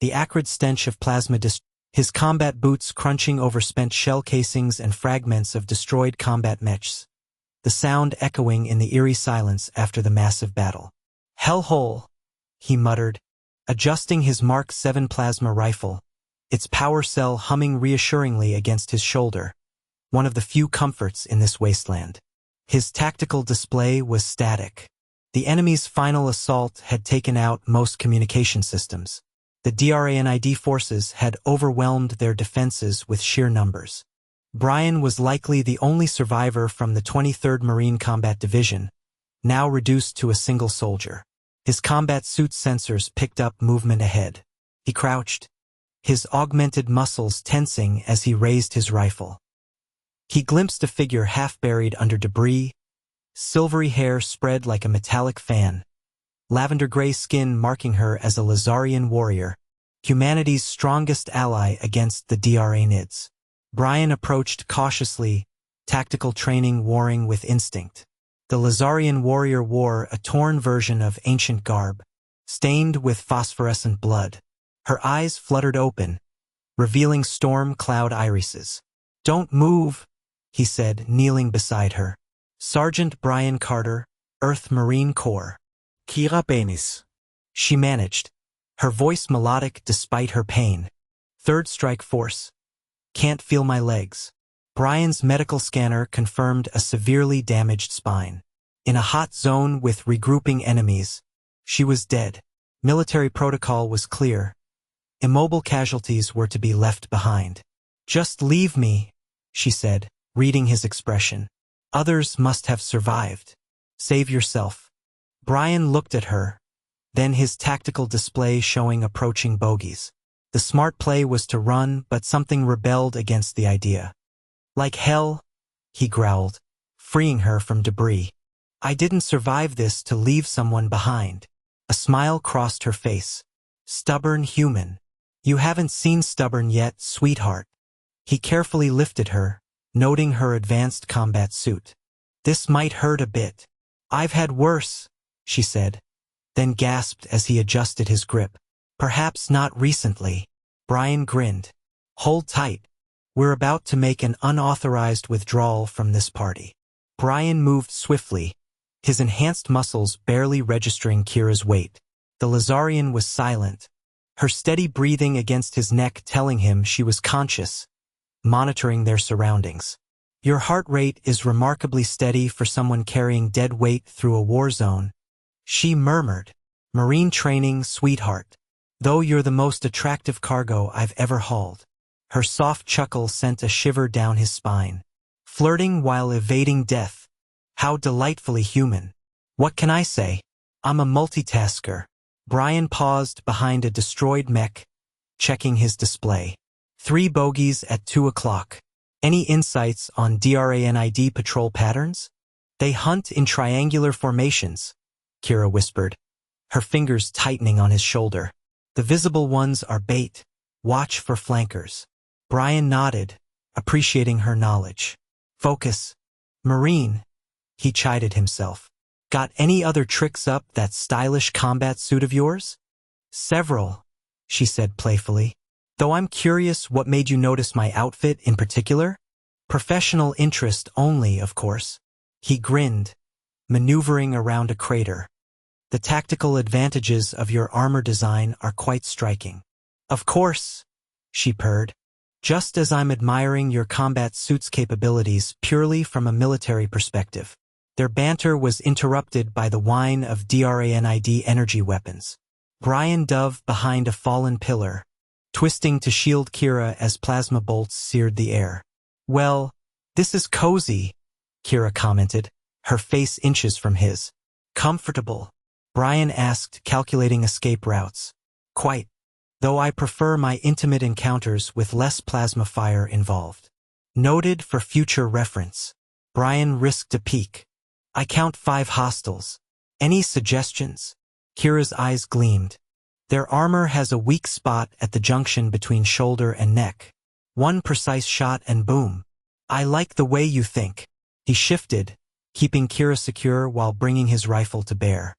the acrid stench of plasma his combat boots crunching over spent shell casings and fragments of destroyed combat mechs, the sound echoing in the eerie silence after the massive battle. Hellhole, he muttered, adjusting his Mark 7 plasma rifle, its power cell humming reassuringly against his shoulder, one of the few comforts in this wasteland. His tactical display was static. The enemy's final assault had taken out most communication systems. The DRANID forces had overwhelmed their defenses with sheer numbers. Brian was likely the only survivor from the 23rd Marine Combat Division, now reduced to a single soldier. His combat suit's sensors picked up movement ahead. He crouched, his augmented muscles tensing as he raised his rifle. He glimpsed a figure half buried under debris, silvery hair spread like a metallic fan, lavender-gray skin marking her as a Lazarian warrior, humanity's strongest ally against the DRANIDs. Brian approached cautiously, tactical training warring with instinct. The Lazarian warrior wore a torn version of ancient garb, stained with phosphorescent blood. Her eyes fluttered open, revealing storm cloud irises. "Don't move," he said, kneeling beside her. "Sergeant Brian Carter, Earth Marine Corps." "Kira Benis," she managed, her voice melodic despite her pain. "Third Strike Force. Can't feel my legs." Brian's medical scanner confirmed a severely damaged spine. In a hot zone with regrouping enemies, she was dead. Military protocol was clear. Immobile casualties were to be left behind. "Just leave me," she said, reading his expression. "Others must have survived. Save yourself." Brian looked at her, then his tactical display showing approaching bogies. The smart play was to run, but something rebelled against the idea. "Like hell," he growled, freeing her from debris. "I didn't survive this to leave someone behind." A smile crossed her face. "Stubborn human. You haven't seen stubborn yet, sweetheart." He carefully lifted her, noting her advanced combat suit. "This might hurt a bit." "I've had worse," she said, then gasped as he adjusted his grip. "Perhaps not recently." Brian grinned. "Hold tight. We're about to make an unauthorized withdrawal from this party." Brian moved swiftly, his enhanced muscles barely registering Kira's weight. The Lazarian was silent, her steady breathing against his neck telling him she was conscious, monitoring their surroundings. "Your heart rate is remarkably steady for someone carrying dead weight through a war zone," she murmured. "Marine training, sweetheart. Though you're the most attractive cargo I've ever hauled." Her soft chuckle sent a shiver down his spine. "Flirting while evading death. How delightfully human. What can I say? I'm a multitasker." Brian paused behind a destroyed mech, checking his display. 3 bogies at 2 o'clock. "Any insights on DRANID patrol patterns?" "They hunt in triangular formations," Kira whispered, her fingers tightening on his shoulder. "The visible ones are bait. Watch for flankers." Brian nodded, appreciating her knowledge. "Focus. Marine," he chided himself. "Got any other tricks up that stylish combat suit of yours?" "Several," she said playfully. "Though I'm curious what made you notice my outfit in particular?" "Professional interest only, of course." He grinned, maneuvering around a crater. "The tactical advantages of your armor design are quite striking." "Of course," she purred. "Just as I'm admiring your combat suit's capabilities purely from a military perspective." Their banter was interrupted by the whine of DRANID energy weapons. Brian dove behind a fallen pillar, twisting to shield Kira as plasma bolts seared the air. "Well, this is cozy," Kira commented, her face inches from his. "Comfortable?" Brian asked, calculating escape routes. "Quite. Though I prefer my intimate encounters with less plasma fire involved." Noted for future reference. Brian risked a peek. "I count 5 hostiles. Any suggestions?" Kira's eyes gleamed. "Their armor has a weak spot at the junction between shoulder and neck. One precise shot and boom." "I like the way you think." He shifted, keeping Kira secure while bringing his rifle to bear.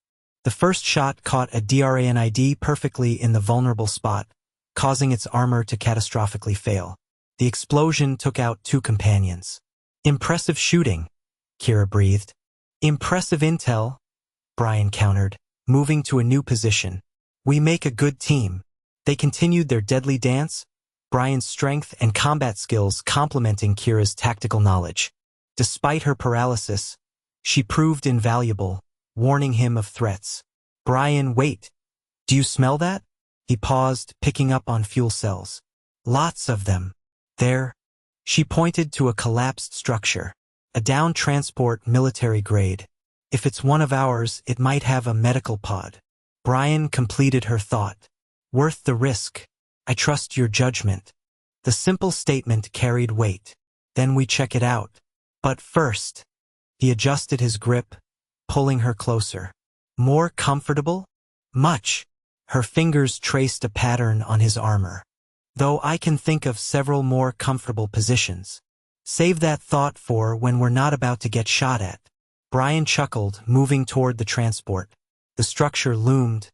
The first shot caught a DRANID perfectly in the vulnerable spot, causing its armor to catastrophically fail. The explosion took out 2 companions. Impressive shooting, Kira breathed. Impressive intel, Brian countered, moving to a new position. We make a good team. They continued their deadly dance, Brian's strength and combat skills complementing Kira's tactical knowledge. Despite her paralysis, she proved invaluable, warning him of threats. Brian, wait. Do you smell that? He paused, picking up on fuel cells. Lots of them. There. She pointed to a collapsed structure. A downed transport military grade. If it's one of ours, it might have a medical pod. Brian completed her thought. Worth the risk. I trust your judgment. The simple statement carried weight. Then we check it out. But first, he adjusted his grip, pulling her closer. More comfortable? Much. Her fingers traced a pattern on his armor. Though I can think of several more comfortable positions. Save that thought for when we're not about to get shot at. Brian chuckled, moving toward the transport. The structure loomed,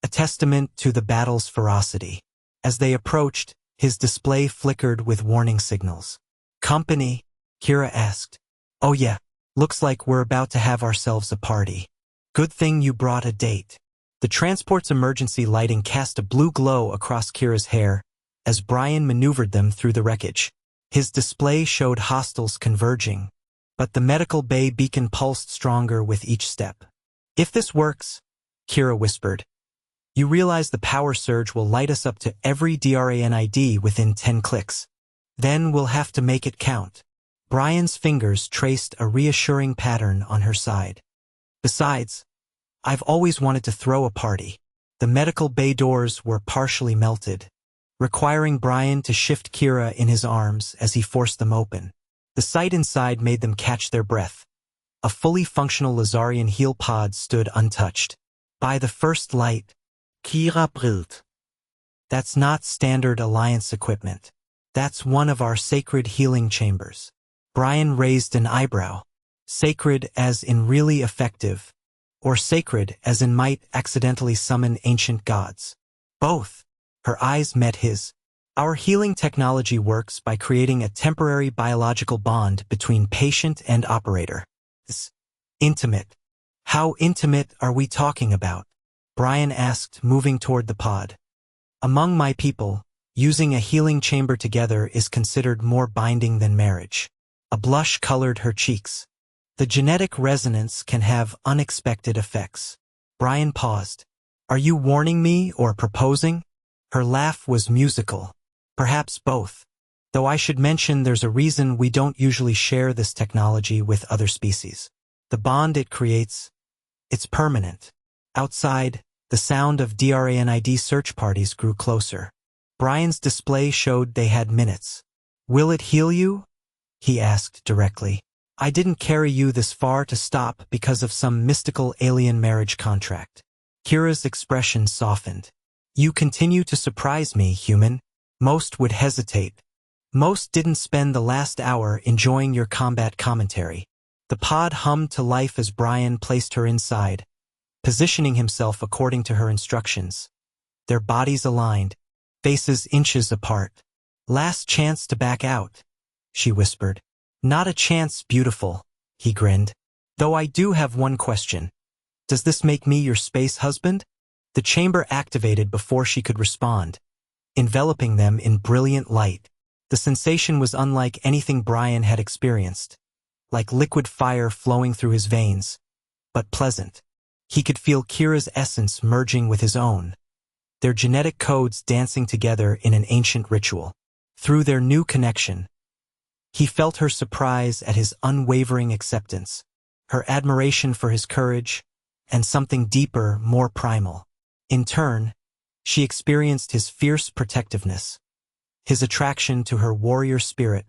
a testament to the battle's ferocity. As they approached, his display flickered with warning signals. Company? Kira asked. Oh yeah, looks like we're about to have ourselves a party. Good thing you brought a date. The transport's emergency lighting cast a blue glow across Kira's hair as Brian maneuvered them through the wreckage. His display showed hostiles converging, but the medical bay beacon pulsed stronger with each step. If this works, Kira whispered, you realize the power surge will light us up to every DRANID within 10 clicks. Then we'll have to make it count. Brian's fingers traced a reassuring pattern on her side. Besides, I've always wanted to throw a party. The medical bay doors were partially melted, requiring Brian to shift Kira in his arms as he forced them open. The sight inside made them catch their breath. A fully functional Lazarian heal pod stood untouched. By the first light, Kira brilled. That's not standard Alliance equipment. That's one of our sacred healing chambers. Brian raised an eyebrow. Sacred as in really effective, or sacred as in might accidentally summon ancient gods. Both. Her eyes met his. Our healing technology works by creating a temporary biological bond between patient and operator. It's intimate. How intimate are we talking about? Brian asked, moving toward the pod. Among my people, using a healing chamber together is considered more binding than marriage. A blush colored her cheeks. The genetic resonance can have unexpected effects. Brian paused. Are you warning me or proposing? Her laugh was musical. Perhaps both. Though I should mention there's a reason we don't usually share this technology with other species. The bond it creates, it's permanent. Outside, the sound of DRANID search parties grew closer. Brian's display showed they had minutes. Will it heal you? He asked directly. I didn't carry you this far to stop because of some mystical alien marriage contract. Kira's expression softened. You continue to surprise me, human. Most would hesitate. Most didn't spend the last hour enjoying your combat commentary. The pod hummed to life as Brian placed her inside, positioning himself according to her instructions. Their bodies aligned, faces inches apart. Last chance to back out, she whispered. Not a chance, beautiful, he grinned. Though I do have one question. Does this make me your space husband? The chamber activated before she could respond, enveloping them in brilliant light. The sensation was unlike anything Brian had experienced, like liquid fire flowing through his veins, but pleasant. He could feel Kira's essence merging with his own, their genetic codes dancing together in an ancient ritual. Through their new connection, he felt her surprise at his unwavering acceptance, her admiration for his courage, and something deeper, more primal. In turn, she experienced his fierce protectiveness, his attraction to her warrior spirit,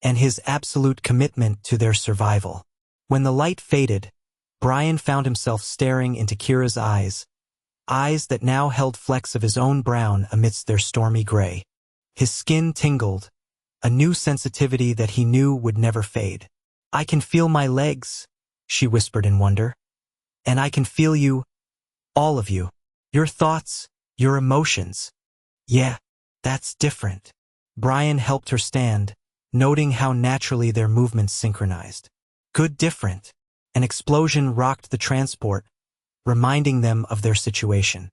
and his absolute commitment to their survival. When the light faded, Brian found himself staring into Kira's eyes that now held flecks of his own brown amidst their stormy gray. His skin tingled, a new sensitivity that he knew would never fade. I can feel my legs, she whispered in wonder. And I can feel you, all of you, your thoughts, your emotions. Yeah, That's different. Brian helped her stand, noting how naturally their movements synchronized. Good different. An explosion rocked the transport, reminding them of their situation.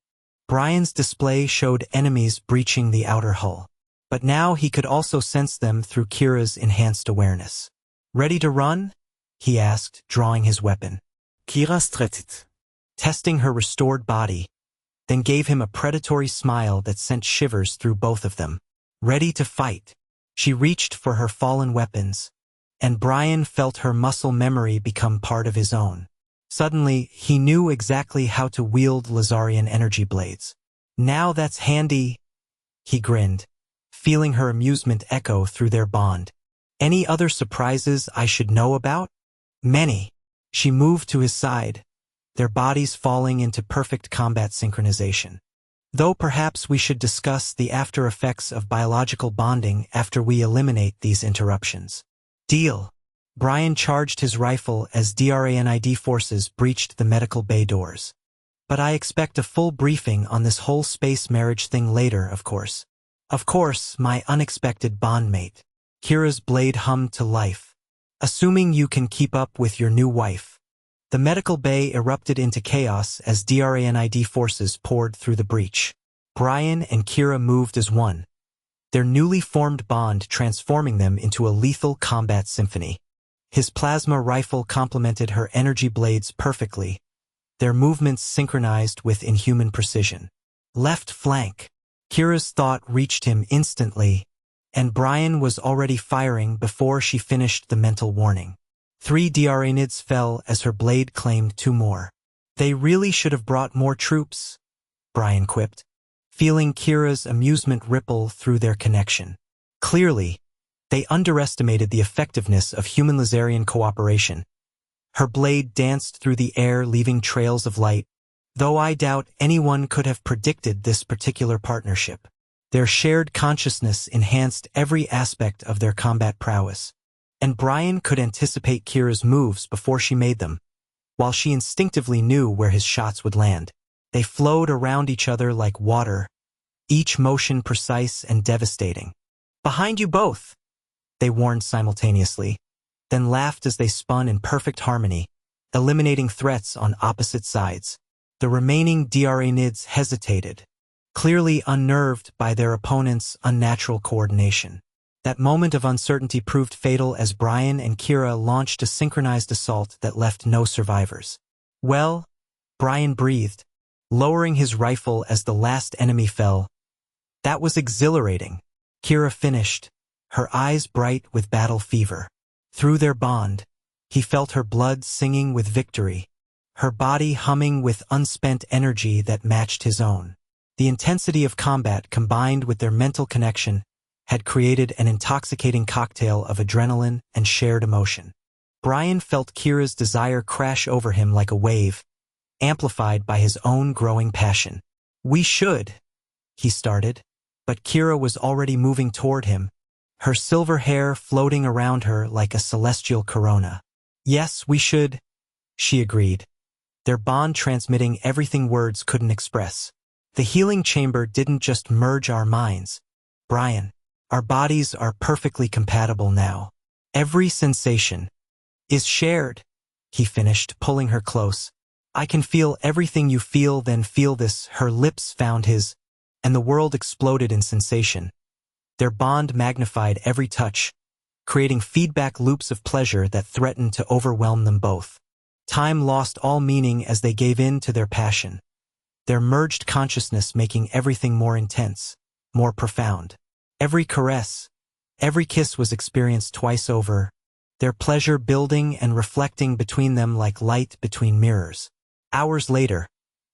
Brian's display showed enemies breaching the outer hull. But now he could also sense them through Kira's enhanced awareness. Ready to run? He asked, drawing his weapon. Kira stretched, Testing her restored body, then gave him a predatory smile that sent shivers through both of them. Ready to fight. She reached for her fallen weapons, and Brian felt her muscle memory become part of his own. Suddenly, he knew exactly how to wield Lazarian energy blades. Now that's handy, he grinned, feeling her amusement echo through their bond. Any other surprises I should know about? Many. She moved to his side, their bodies falling into perfect combat synchronization. Though perhaps we should discuss the after effects of biological bonding after we eliminate these interruptions. Deal. Brian charged his rifle as DRANID forces breached the medical bay doors. But I expect a full briefing on this whole space marriage thing later, of course. Of course, my unexpected bondmate. Kira's blade hummed to life. Assuming you can keep up with your new wife. The medical bay erupted into chaos as DRANID forces poured through the breach. Brian and Kira moved as one, their newly formed bond transforming them into a lethal combat symphony. His plasma rifle complemented her energy blades perfectly, their movements synchronized with inhuman precision. Left flank. Kira's thought reached him instantly, and Brian was already firing before she finished the mental warning. 3 DRANIDs fell as her blade claimed 2 more. They really should have brought more troops, Brian quipped, feeling Kira's amusement ripple through their connection. Clearly, they underestimated the effectiveness of human-Lazarian cooperation. Her blade danced through the air, leaving trails of light, though I doubt anyone could have predicted this particular partnership. Their shared consciousness enhanced every aspect of their combat prowess. And Brian could anticipate Kira's moves before she made them, while she instinctively knew where his shots would land. They flowed around each other like water, each motion precise and devastating. Behind you both, they warned simultaneously, then laughed as they spun in perfect harmony, eliminating threats on opposite sides. The remaining DRANIDs hesitated, clearly unnerved by their opponent's unnatural coordination. That moment of uncertainty proved fatal as Brian and Kira launched a synchronized assault that left no survivors. Well, Brian breathed, lowering his rifle as the last enemy fell. That was exhilarating. Kira finished, her eyes bright with battle fever. Through their bond, he felt her blood singing with victory, her body humming with unspent energy that matched his own. The intensity of combat combined with their mental connection had created an intoxicating cocktail of adrenaline and shared emotion. Brian felt Kira's desire crash over him like a wave, amplified by his own growing passion. We should, he started, but Kira was already moving toward him, her silver hair floating around her like a celestial corona. Yes, we should, she agreed, their bond transmitting everything words couldn't express. The healing chamber didn't just merge our minds, Brian. Our bodies are perfectly compatible now. Every sensation is shared, he finished, pulling her close. I can feel everything you feel, then feel this. Her lips found his, and the world exploded in sensation. Their bond magnified every touch, creating feedback loops of pleasure that threatened to overwhelm them both. Time lost all meaning as they gave in to their passion, their merged consciousness making everything more intense, more profound. Every caress, every kiss was experienced twice over, their pleasure building and reflecting between them like light between mirrors. Hours later,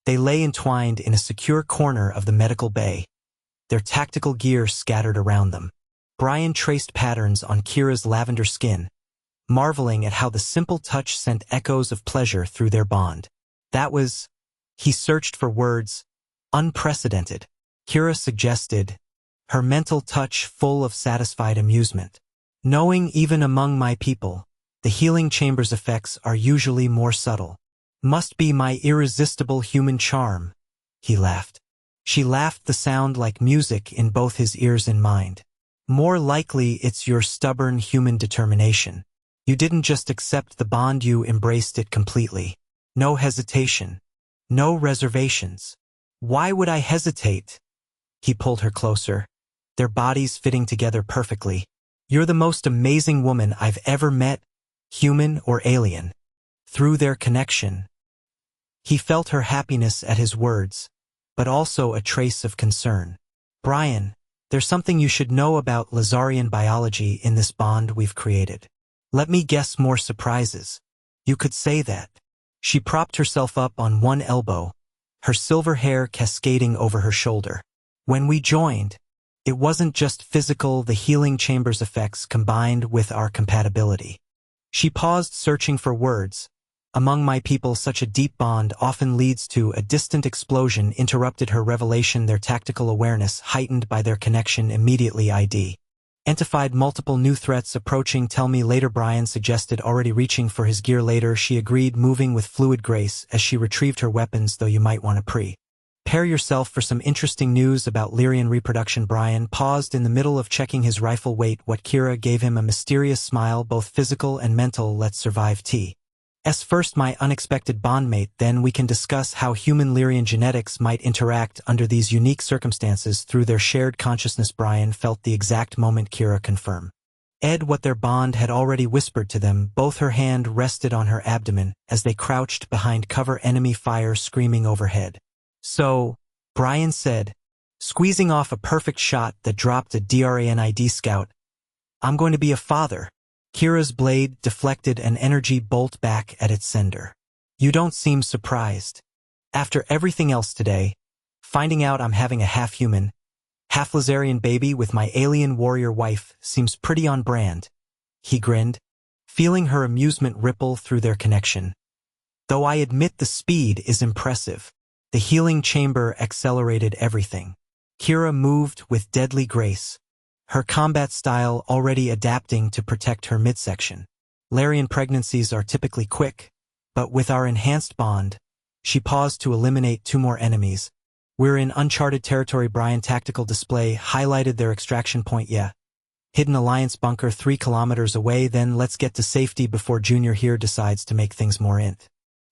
they lay entwined in a secure corner of the medical bay, their tactical gear scattered around them. Brian traced patterns on Kira's lavender skin, marveling at how the simple touch sent echoes of pleasure through their bond. That was, he searched for words, unprecedented. Kira suggested, her mental touch full of satisfied amusement. Knowing even among my people, the healing chamber's effects are usually more subtle. Must be my irresistible human charm, he laughed. She laughed, the sound like music in both his ears and mind. More likely it's your stubborn human determination. You didn't just accept the bond, you embraced it completely. No hesitation. No reservations. Why would I hesitate? He pulled her closer, their bodies fitting together perfectly. You're the most amazing woman I've ever met, human or alien. Through their connection. He felt her happiness at his words, but also a trace of concern. Brian, there's something you should know about Lazarian biology in this bond we've created. Let me guess, more surprises. You could say that. She propped herself up on one elbow, her silver hair cascading over her shoulder. When we joined, it wasn't just physical, the healing chamber's effects combined with our compatibility. She paused, searching for words. Among my people, such a deep bond often leads to a distant explosion, interrupted her revelation, their tactical awareness heightened by their connection. Immediately identified multiple new threats approaching. Tell me later, Brian suggested, already reaching for his gear. Later, she agreed, moving with fluid grace as she retrieved her weapons. Though you might want to prepare yourself for some interesting news about Lyrian reproduction. Brian paused in the middle of checking his rifle weight. What? Kira gave him a mysterious smile, both physical and mental. Let's survive first, my unexpected bondmate, then we can discuss how human Lyrian genetics might interact under these unique circumstances through their shared consciousness. Brian felt the exact moment Kira confirmed what their bond had already whispered to them. Both her hand rested on her abdomen as they crouched behind cover, enemy fire screaming overhead. So, Brian said, squeezing off a perfect shot that dropped a DRANID scout, I'm going to be a father. Kira's blade deflected an energy bolt back at its sender. You don't seem surprised. After everything else today, finding out I'm having a half-human, half-Lazarian baby with my alien warrior wife seems pretty on brand. He grinned, feeling her amusement ripple through their connection. Though I admit the speed is impressive. The healing chamber accelerated everything. Kira moved with deadly grace, her combat style already adapting to protect her midsection. Larian pregnancies are typically quick, but with our enhanced bond, she paused to eliminate 2 more enemies. We're in uncharted territory. Brian tactical display highlighted their extraction point. Yeah. Hidden Alliance bunker 3 kilometers away. Then let's get to safety before Junior here decides to make things more interesting.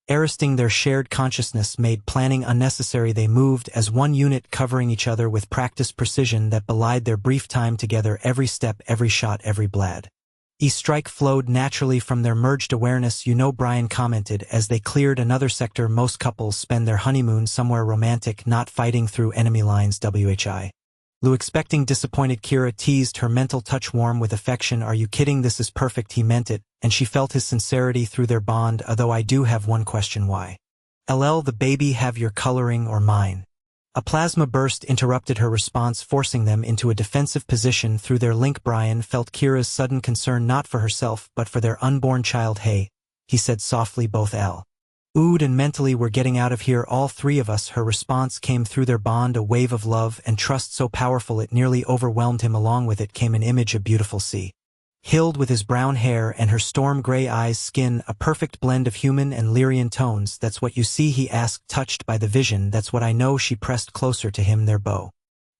Their shared consciousness made planning unnecessary. They moved as one unit, covering each other with practiced precision that belied their brief time together. Every step, every shot, every blade. Strike flowed naturally from their merged awareness. You know, Brian commented as they cleared another sector. Most couples spend their honeymoon somewhere romantic, not fighting through enemy lines. WHI. Lou expecting disappointed. Kira teased, her mental touch warm with affection. Are you kidding? This is perfect. He meant it, and she felt his sincerity through their bond. Although I do have one question. Why? LL the baby have your coloring or mine? A plasma burst interrupted her response, forcing them into a defensive position through their link. Brian felt Kira's sudden concern, not for herself but for their unborn child. Hey, he said softly, both Ood and mentally, we're getting out of here, all 3 of us. Her response came through their bond, a wave of love and trust so powerful it nearly overwhelmed him. Along with it came an image of beautiful Hild with his brown hair and her storm gray eyes, skin a perfect blend of human and Lyrian tones. That's what you see? He asked, touched by the vision. That's what I know. She pressed closer to him, their bow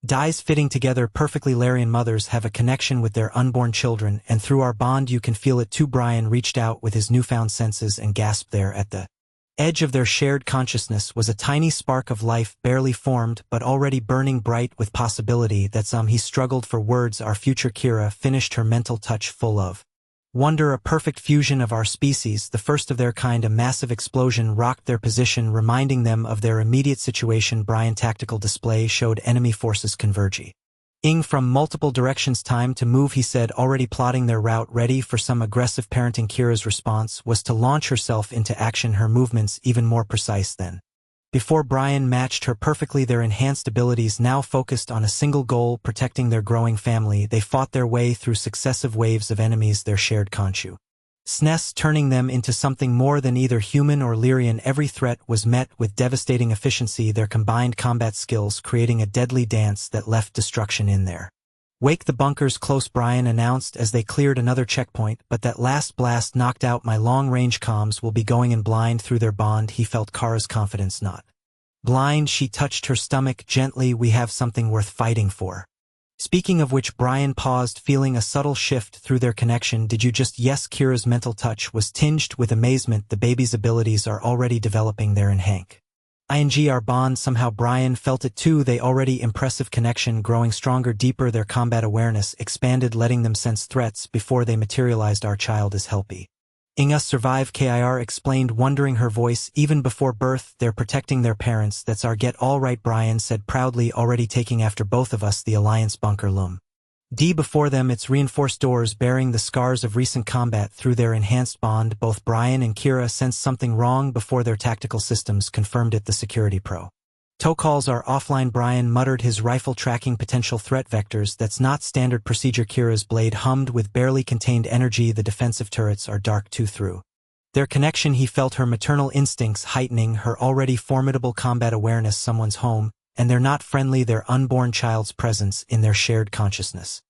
dyes fitting together perfectly. Lyrian mothers have a connection with their unborn children, and through our bond you can feel it too. Brian reached out with his newfound senses and gasped. There at the edge of their shared consciousness was a tiny spark of life, barely formed but already burning bright with possibility. He struggled for words. Our future. Kira finished, her mental touch full of wonder. A perfect fusion of our species, the first of their kind. A massive explosion rocked their position, reminding them of their immediate situation. Brian tactical display showed enemy forces converging from multiple directions. Time to move, he said, already plotting their route, ready for some aggressive parenting. Kira's response was to launch herself into action, her movements even more precise than before. Brian matched her perfectly, their enhanced abilities now focused on a single goal, protecting their growing family. They fought their way through successive waves of enemies, their shared consciousness turning them into something more than either human or Lyrian. Every threat was met with devastating efficiency, their combined combat skills creating a deadly dance that left destruction in their wake. The bunker's close, Brian announced as they cleared another checkpoint, but that last blast knocked out my long-range comms. Will be going in blind through their bond. He felt Kara's confidence not Blind, she touched her stomach gently. We have something worth fighting for. Speaking of which, Brian paused, feeling a subtle shift through their connection. Did you just? Yes. Kira's mental touch was tinged with amazement. The baby's abilities are already developing there in Hank. Our bond. Somehow Brian felt it too. They already impressive connection growing stronger, deeper. Their combat awareness expanded, letting them sense threats before they materialized. Our child is healthy. Inga survive, Kir explained, wondering her voice. Even before birth, they're protecting their parents. That's our get. All right, Brian said proudly, already taking after both of us. The Alliance bunker loom. Before them, its reinforced doors bearing the scars of recent combat. Through their enhanced bond, both Brian and Kira sensed something wrong before their tactical systems confirmed it. The security protocols are offline, Brian muttered, his rifle tracking potential threat vectors. That's not standard procedure. Kira's blade hummed with barely contained energy. The defensive turrets are dark too. Through their connection, he felt her maternal instincts heightening, her already formidable combat awareness. Someone's home, and they're not friendly. Their unborn child's presence in their shared consciousness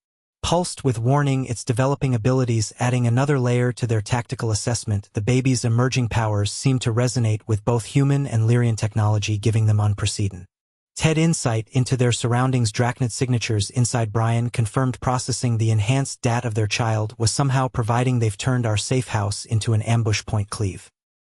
pulsed with warning, its developing abilities adding another layer to their tactical assessment. The baby's emerging powers seemed to resonate with both human and Lyrian technology, giving them unprecedented insight into their surroundings. Drachnid signatures inside Brian confirmed processing the enhanced data of their child was somehow providing. They've turned our safe house into an ambush point. Cleave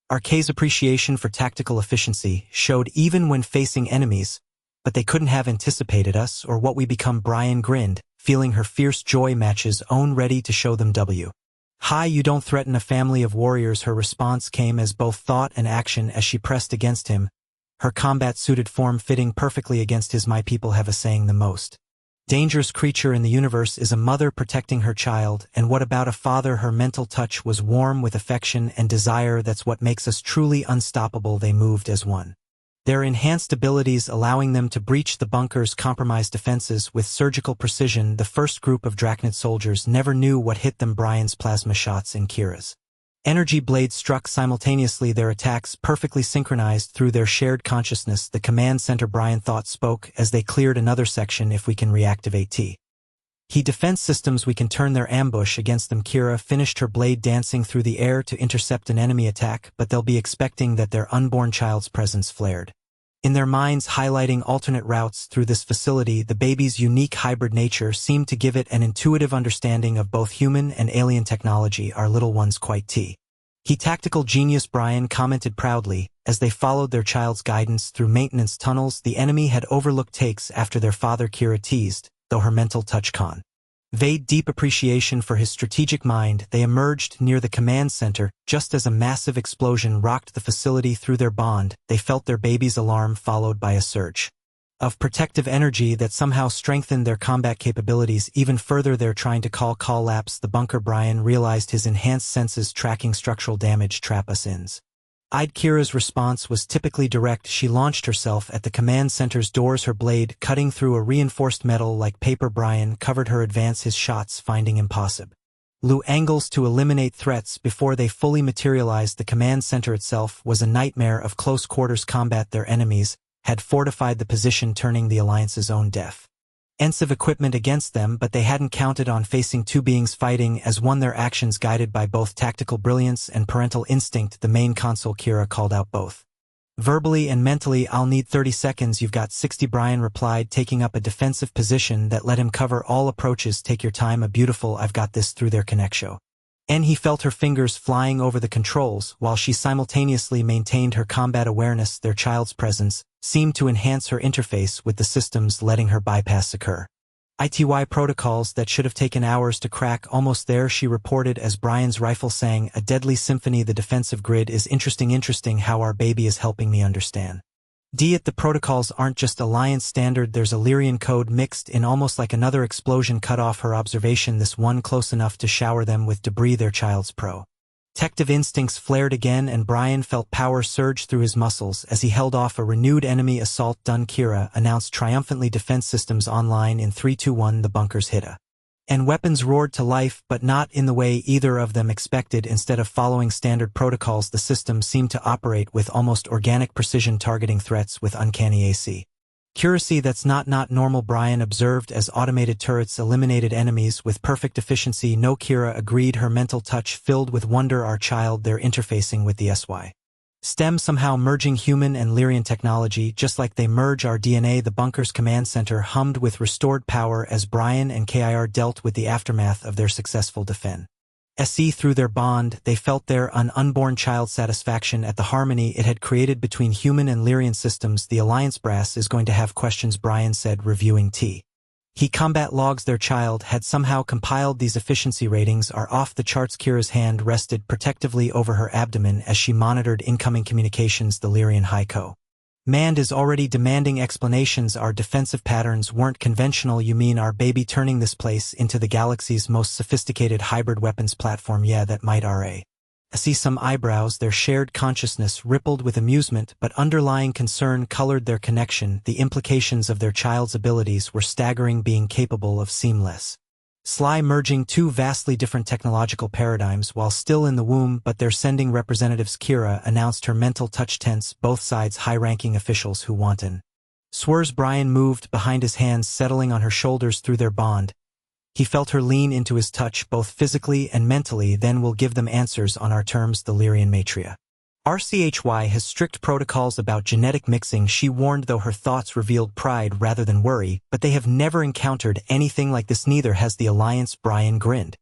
Arca's appreciation for tactical efficiency showed even when facing enemies, but they couldn't have anticipated us or what we become. Brian grinned, feeling her fierce joy match his own, ready to show them Hi, you don't threaten a family of warriors. Her response came as both thought and action as she pressed against him, her combat-suited form fitting perfectly against his. My people have a saying, the most dangerous creature in the universe is a mother protecting her child, and what about a father? Her mental touch was warm with affection and desire. That's what makes us truly unstoppable. They moved as one, their enhanced abilities allowing them to breach the bunker's compromised defenses with surgical precision. The first group of Drachnid soldiers never knew what hit them. Brian's plasma shots and Kira's energy blades struck simultaneously, their attacks perfectly synchronized through their shared consciousness. The command center, Brian thought, spoke as they cleared another section. If we can reactivate defense systems, we can turn their ambush against them. Kira finished her blade dancing through the air to intercept an enemy attack, but they'll be expecting that their unborn child's presence flared in their minds, highlighting alternate routes through this facility. The baby's unique hybrid nature seemed to give it an intuitive understanding of both human and alien technology. Our little one's quite tactical genius, Brian commented proudly, as they followed their child's guidance through maintenance tunnels the enemy had overlooked takes after their father. Kira teased, though her mental touch conveyed deep appreciation for his strategic mind. They emerged near the command center just as a massive explosion rocked the facility. Through their bond, they felt their baby's alarm, followed by a surge of protective energy that somehow strengthened their combat capabilities even further. They're trying to collapse the bunker. Brian realized his enhanced senses tracking structural damage. Trap us ins. Kira's response was typically direct. She launched herself at the command center's doors, her blade cutting through a reinforced metal like paper. Brian covered her advance, his shots finding impossible angles to eliminate threats before they fully materialized. The command center itself was a nightmare of close quarters combat. Their enemies had fortified the position, turning the Alliance's own defensive equipment against them, but they hadn't counted on facing two beings fighting as one, their actions guided by both tactical brilliance and parental instinct. The main console, Kira called out both verbally and mentally. I'll need 30 seconds. You've got 60, Brian replied, taking up a defensive position that let him cover all approaches. Take your time, a beautiful, I've got this. Through their connection, and he felt her fingers flying over the controls while she simultaneously maintained her combat awareness. Their child's presence seemed to enhance her interface with the systems, letting her bypass ITY protocols that should have taken hours to crack. Almost there, she reported as Brian's rifle sang a deadly symphony. The defensive grid is interesting how our baby is helping me understand. The protocols aren't just Alliance standard, there's Illyrian code mixed in, almost like another explosion cut off her observation, this one close enough to shower them with debris. Their child's protective instincts flared again, and Brian felt power surge through his muscles as he held off a renewed enemy assault. Done, Kira announced triumphantly, defense systems online in 3, 2, 1. The bunkers hit and weapons roared to life, but not in the way either of them expected. Instead of following standard protocols, the system seemed to operate with almost organic precision, targeting threats with uncanny accuracy that's not normal, Brian observed as automated turrets eliminated enemies with perfect efficiency. No, Kira agreed, her mental touch filled with wonder. Our child, they're interfacing with the STEM somehow merging human and Lyrian technology just like they merge our DNA. The bunker's command center hummed with restored power as Brian and KIR dealt with the aftermath of their successful defense. Through their bond, they felt an unborn child's satisfaction at the harmony it had created between human and Lyrian systems. The Alliance brass is going to have questions, Brian said, reviewing He combat logs. Their child had somehow compiled these. Efficiency ratings are off the charts. Kira's hand rested protectively over her abdomen as she monitored incoming communications. The Lyrian High Command is already demanding explanations. Our defensive patterns weren't conventional. You mean our baby turning this place into the galaxy's most sophisticated hybrid weapons platform? Yeah, that might see some eyebrows. Their shared consciousness rippled with amusement, but underlying concern colored their connection. The implications of their child's abilities were staggering, being capable of seamless merging two vastly different technological paradigms while still in the womb. But they're sending representatives. Kira announced, her mental touch tense. Both sides high-ranking officials who wanted swears. Brian moved behind his hands, settling on her shoulders. Through their bond, he felt her lean into his touch, both physically and mentally. Then we'll give them answers on our terms. The Lyrian matria RCHY has strict protocols about genetic mixing, she warned, though her thoughts revealed pride rather than worry. But they have never encountered anything like this. Neither has the Alliance. Brian grinned,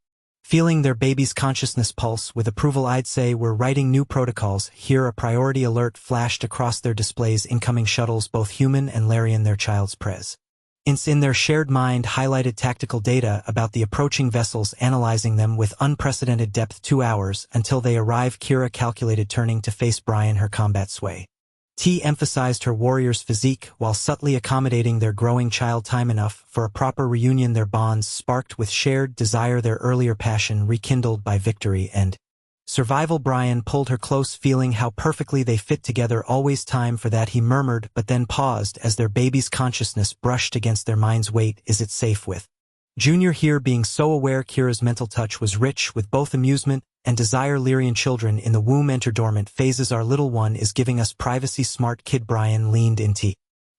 feeling their baby's consciousness pulse with approval. I'd say we're writing new protocols here. A priority alert flashed across their displays. Incoming shuttles, both human and Lyrian. Their child's in their shared mind highlighted tactical data about the approaching vessels, analyzing them with unprecedented depth. 2 hours until they arrive. Kira calculated, turning to face Brian, her combat sway emphasized her warrior's physique while subtly accommodating their growing child. Time enough for a proper reunion. Their bonds sparked with shared desire, their earlier passion rekindled by victory and survival. Brian pulled her close, feeling how perfectly they fit together. Always time for that, he murmured, but then paused as their baby's consciousness brushed against their mind's weight. Is it safe with Junior here? Being so aware, Kira's mental touch was rich with both amusement and desire. Lyrian children in the womb enter dormant phases. Our little one is giving us privacy. Smart kid. Brian leaned into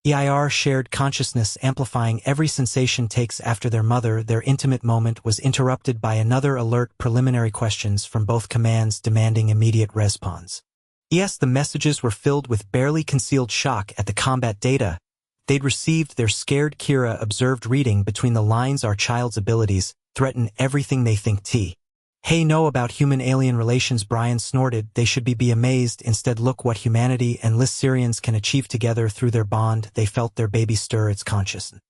EIR, shared consciousness amplifying every sensation. Takes after their mother. Their intimate moment was interrupted by another alert. Preliminary questions from both commands demanding immediate response. Yes, the messages were filled with barely concealed shock at the combat data they'd received. Their scared. Kira observed, reading between the lines, our child's abilities threaten everything they think know about human-alien relations. Brian snorted, they should be amazed. Instead, look what humanity and Lyrians can achieve together. Through their bond, they felt their baby stir its consciousness.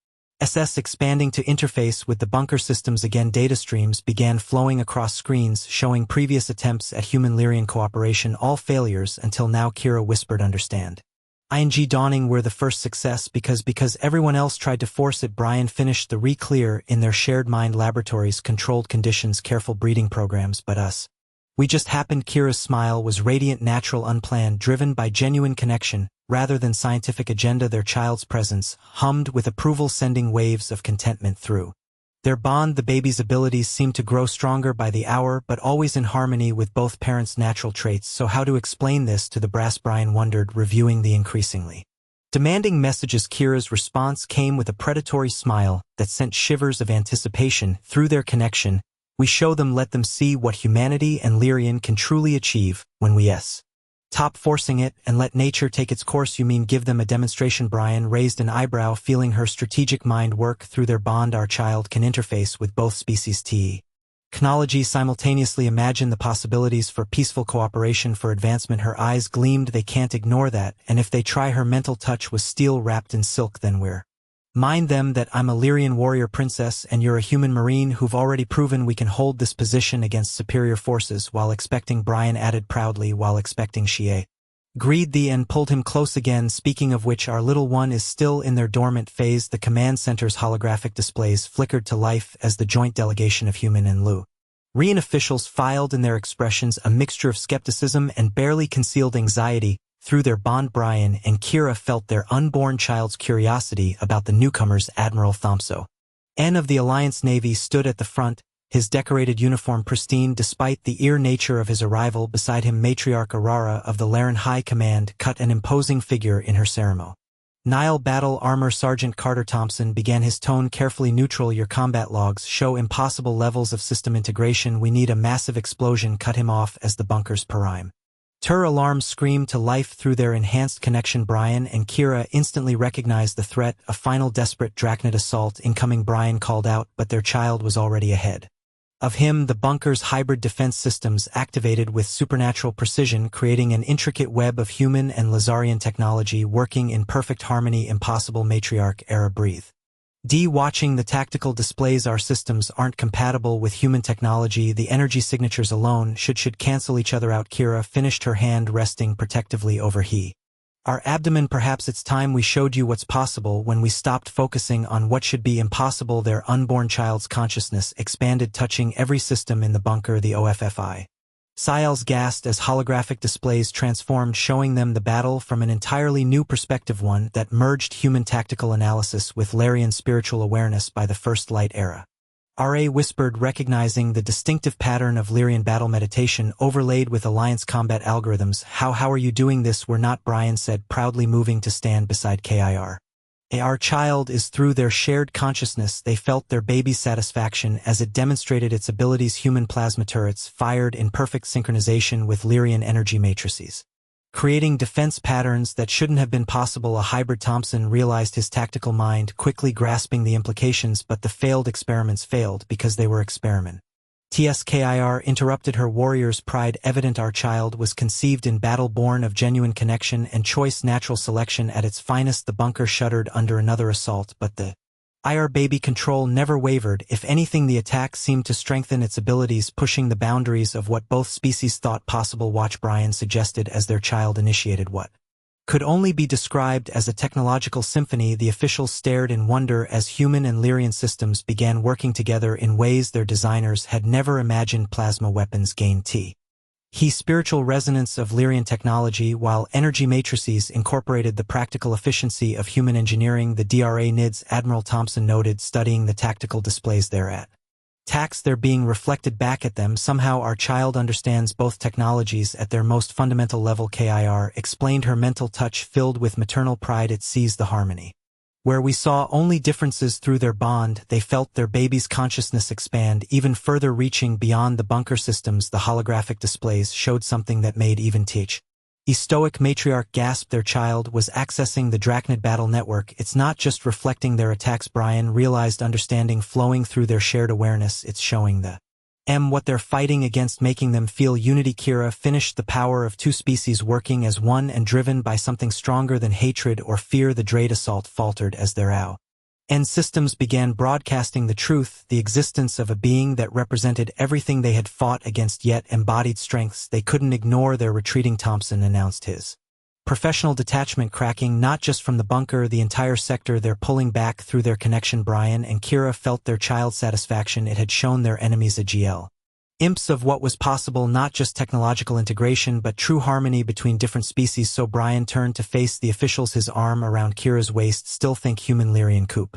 Expanding to interface with the bunker systems again. Data streams began flowing across screens, showing previous attempts at human-Lyrian cooperation, all failures until now. Kira whispered, understand. Dawning, we're the first success because everyone else tried to force it. Brian finished the re-clear in their shared mind laboratories, controlled conditions, careful breeding programs, but us. We just happened. Kira's smile was radiant, natural, unplanned, driven by genuine connection, rather than scientific agenda. Their child's presence hummed with approval, sending waves of contentment through their bond. The baby's abilities seemed to grow stronger by the hour, but always in harmony with both parents' natural traits. So how to explain this to the brass? Brian wondered, reviewing the increasingly demanding messages. Kira's response came with a predatory smile that sent shivers of anticipation through their connection. We show them, let them see what humanity and Lyrian can truly achieve when we stop forcing it and let nature take its course. You mean give them a demonstration? Brian raised an eyebrow, feeling her strategic mind work. Through their bond, our child can interface with both species' technology simultaneously. Imagine the possibilities for peaceful cooperation, for advancement. Her eyes gleamed, they can't ignore that, and if they try. Her mental touch was steel wrapped in silk. Then we're mind them that I'm a Lyrian warrior princess and you're a human marine who've already proven we can hold this position against superior forces. While expecting, Brian added proudly, while expecting. She agreed and pulled him close again. Speaking of which, our little one is still in their dormant phase. The command center's holographic displays flickered to life as the joint delegation of human and Lyrian officials filed in, their expressions a mixture of skepticism and barely concealed anxiety. Through their bond, Brian and Kira felt their unborn child's curiosity about the newcomers. Admiral Thompson of the Alliance Navy stood at the front, his decorated uniform pristine despite the eerie nature of his arrival. Beside him, Matriarch Aurora of the Lyrian High Command cut an imposing figure in her ceremonial battle armor. Sergeant Carter Thompson began, his tone carefully neutral. Your combat logs show impossible levels of system integration. We need a massive explosion. Cut him off as the bunker's Alarms screamed to life through their enhanced connection. Brian and Kira instantly recognized the threat, a final desperate Drachnid assault incoming. Brian called out, but their child was already ahead of him. The bunker's hybrid defense systems activated with supernatural precision, creating an intricate web of human and Lazarian technology working in perfect harmony. Impossible, matriarch era. Breathe. Watching the tactical displays. Our systems aren't compatible with human technology. The energy signatures alone should cancel each other out. Kira finished, her hand resting protectively over our abdomen. Perhaps it's time we showed you what's possible when we stopped focusing on what should be impossible. Their unborn child's consciousness expanded, touching every system in the bunker. The OFFI Siles gasped as holographic displays transformed, showing them the battle from an entirely new perspective, one that merged human tactical analysis with Larian spiritual awareness. By the First Light era, RA whispered, recognizing the distinctive pattern of Lyrian battle meditation overlaid with Alliance combat algorithms. How are you doing this? We're not, Brian said, proudly moving to stand beside Kir. Our child is through their shared consciousness. They felt their baby's satisfaction as it demonstrated its abilities. Human plasma turrets fired in perfect synchronization with Lyrian energy matrices, creating defense patterns that shouldn't have been possible. A hybrid. Thompson realized, his tactical mind quickly grasping the implications, but the failed experiments failed because they were experiment. Kir interrupted, her warrior's pride evident. Our child was conceived in battle, born of genuine connection and choice, natural selection at its finest. The bunker shuddered under another assault, but the baby control never wavered. If anything, the attack seemed to strengthen its abilities, pushing the boundaries of what both species thought possible. Watch, Brian suggested as their child initiated what could only be described as a technological symphony. The officials stared in wonder as human and Lyrian systems began working together in ways their designers had never imagined. Plasma weapons gained spiritual resonance of Lyrian technology, while energy matrices incorporated the practical efficiency of human engineering. The DRA NIDS, Admiral Thompson noted, studying the tactical displays there. They're being reflected back at them. Somehow our child understands both technologies at their most fundamental level. Kir explained, her mental touch filled with maternal pride. It sees the harmony where we saw only differences. Through their bond, they felt their baby's consciousness expand even further, reaching beyond the bunker systems. The holographic displays showed something that made even stoic matriarch gasp. Their child was accessing the Drachnid battle network. It's not just reflecting their attacks, Brian realized, understanding flowing through their shared awareness. It's showing what they're fighting against, making them feel unity. Kira finished, the power of two species working as one and driven by something stronger than hatred or fear. The Drade assault faltered as their systems began broadcasting the truth, the existence of a being that represented everything they had fought against, yet embodied strengths they couldn't ignore. Their retreating. Thompson announced, his professional detachment cracking, not just from the bunker, the entire sector. They're pulling back through their connection. Brian and Kira felt their child's satisfaction. It had shown their enemies a glimpse of what was possible, not just technological integration, but true harmony between different species. So Brian turned to face the officials, his arm around Kira's waist. Still think human Lyrian coup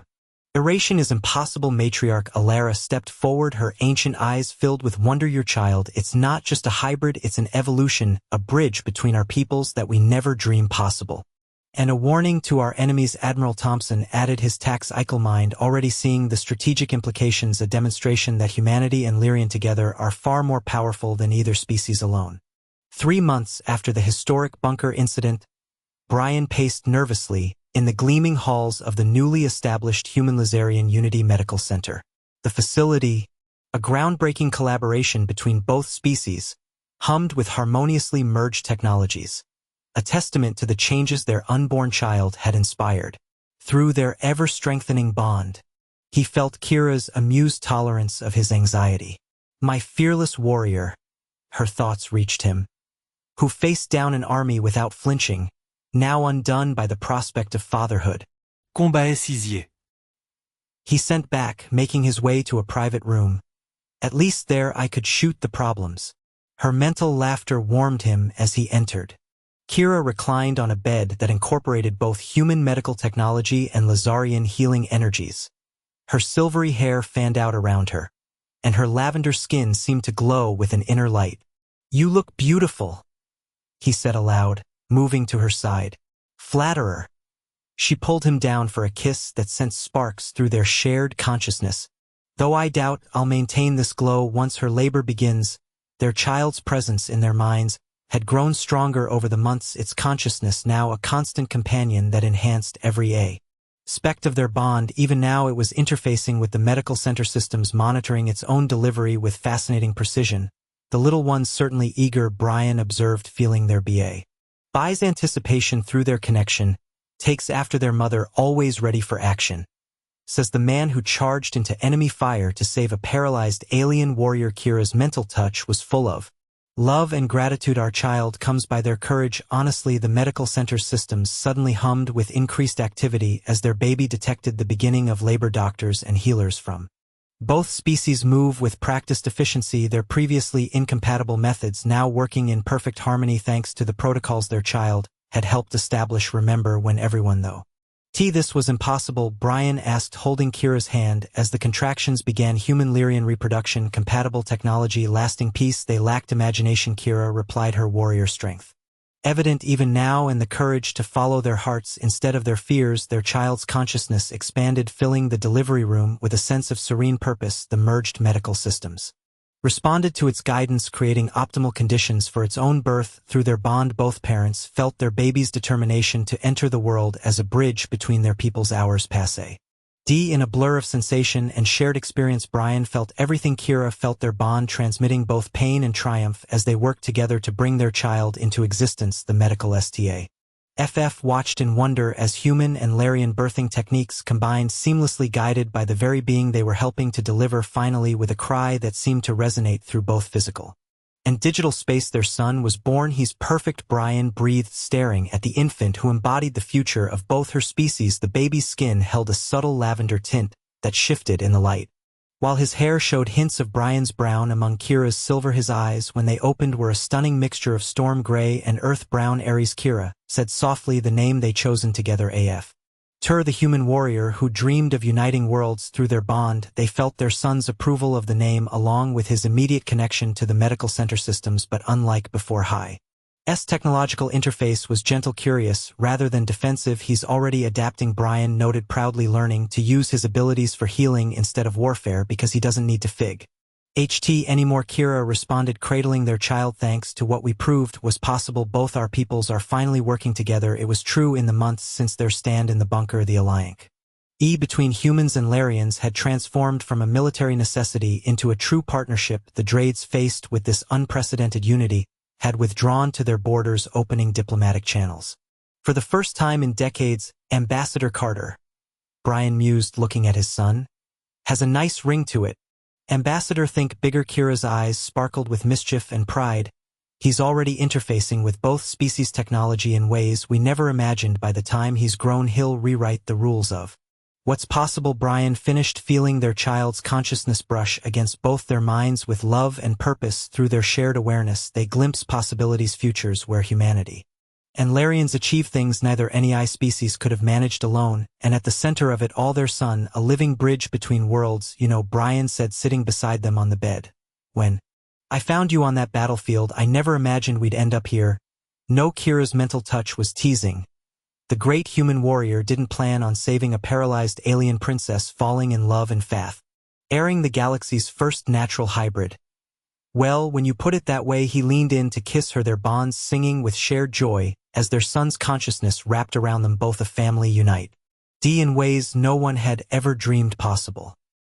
Eration is impossible. Matriarch Alara stepped forward, her ancient eyes filled with wonder. Your child, it's not just a hybrid, it's an evolution, a bridge between our peoples that we never dreamed possible. And a warning to our enemies. Admiral Thompson added, his tactical mind already seeing the strategic implications, a demonstration that humanity and Lyrian together are far more powerful than either species alone. 3 months after the historic bunker incident, Brian paced nervously in the gleaming halls of the newly established Human Lazarian Unity Medical Center. The facility, a groundbreaking collaboration between both species, hummed with harmoniously merged technologies, a testament to the changes their unborn child had inspired. Through their ever-strengthening bond, he felt Kira's amused tolerance of his anxiety. My fearless warrior, her thoughts reached him, who faced down an army without flinching, now undone by the prospect of fatherhood. Combat Sizier. He sent back, making his way to a private room. At least there I could shoot the problems. Her mental laughter warmed him as he entered. Kira reclined on a bed that incorporated both human medical technology and Lazarian healing energies. Her silvery hair fanned out around her, and her lavender skin seemed to glow with an inner light. You look beautiful, he said aloud, moving to her side. Flatterer. She pulled him down for a kiss that sent sparks through their shared consciousness. Though I doubt I'll maintain this glow once her labor begins, their child's presence in their minds, had grown stronger over the months, its consciousness now a constant companion that enhanced every aspect of their bond. Even now it was interfacing with the medical center systems, monitoring its own delivery with fascinating precision. The little ones certainly eager, Brian observed, feeling their B's anticipation through their connection, takes after their mother, always ready for action, says the man who charged into enemy fire to save a paralyzed alien warrior. Kira's mental touch was full of love and gratitude. Our child comes by their courage. Honestly, the medical center systems suddenly hummed with increased activity as their baby detected the beginning of labor. Doctors and healers from both species move with practiced efficiency, their previously incompatible methods now working in perfect harmony thanks to the protocols their child had helped establish. Remember when everyone this was impossible? Brian asked, holding Kira's hand as the contractions began. Human Lyrian reproduction, compatible technology, lasting peace. They lacked imagination, Kira replied, her warrior strength evident even now, and the courage to follow their hearts instead of their fears. Their child's consciousness expanded, filling the delivery room with a sense of serene purpose. The merged medical systems responded to its guidance, creating optimal conditions for its own birth. Through their bond, both parents felt their baby's determination to enter the world as a bridge between their peoples. Hours passé. In a blur of sensation and shared experience, Brian felt everything. Kira felt their bond transmitting both pain and triumph as they worked together to bring their child into existence. The medical STAFF watched in wonder as human and Lyrian birthing techniques combined seamlessly, guided by the very being they were helping to deliver. Finally, with a cry that seemed to resonate through both physical and digital space, their son was born. He's perfect, Brian breathed, staring at the infant who embodied the future of both her species. The baby's skin held a subtle lavender tint that shifted in the light, while his hair showed hints of Brian's brown among Kira's silver. His eyes, when they opened, were a stunning mixture of storm gray and earth brown. Aries, Kira said softly, the name they chosen together, AF. The human warrior who dreamed of uniting worlds through their bond. They felt their son's approval of the name along with his immediate connection to the medical center systems, but unlike before, High's technological interface was gentle, curious, rather than defensive. He's already adapting, Brian noted proudly, learning to use his abilities for healing instead of warfare because he doesn't need to fig anymore. Kira responded, cradling their child. Thanks to what we proved was possible, both our peoples are finally working together. It was true in the months since their stand in the bunker. The alliance between humans and Lyrians had transformed from a military necessity into a true partnership. The Drades, faced with this unprecedented unity, had withdrawn to their borders, opening diplomatic channels. For the first time in decades, Ambassador Carter, Brian mused, looking at his son, has a nice ring to it. Ambassador, think bigger. Kira's eyes sparkled with mischief and pride. He's already interfacing with both species' technology in ways we never imagined. By the time he's grown, he'll rewrite the rules of what's possible. Brian finished, feeling their child's consciousness brush against both their minds with love and purpose. Through their shared awareness, they glimpsed possibilities, futures where humanity and Lyrians achieve things neither any species could have managed alone, and at the center of it all, their son, a living bridge between worlds. Brian said, sitting beside them on the bed. When I found you on that battlefield, I never imagined we'd end up here. No, Kira's mental touch was teasing. The great human warrior didn't plan on saving a paralyzed alien princess, falling in love and faith, airing the galaxy's first natural hybrid. Well, when you put it that way, he leaned in to kiss her, their bonds singing with shared joy as their son's consciousness wrapped around them both. A family unite in ways no one had ever dreamed possible.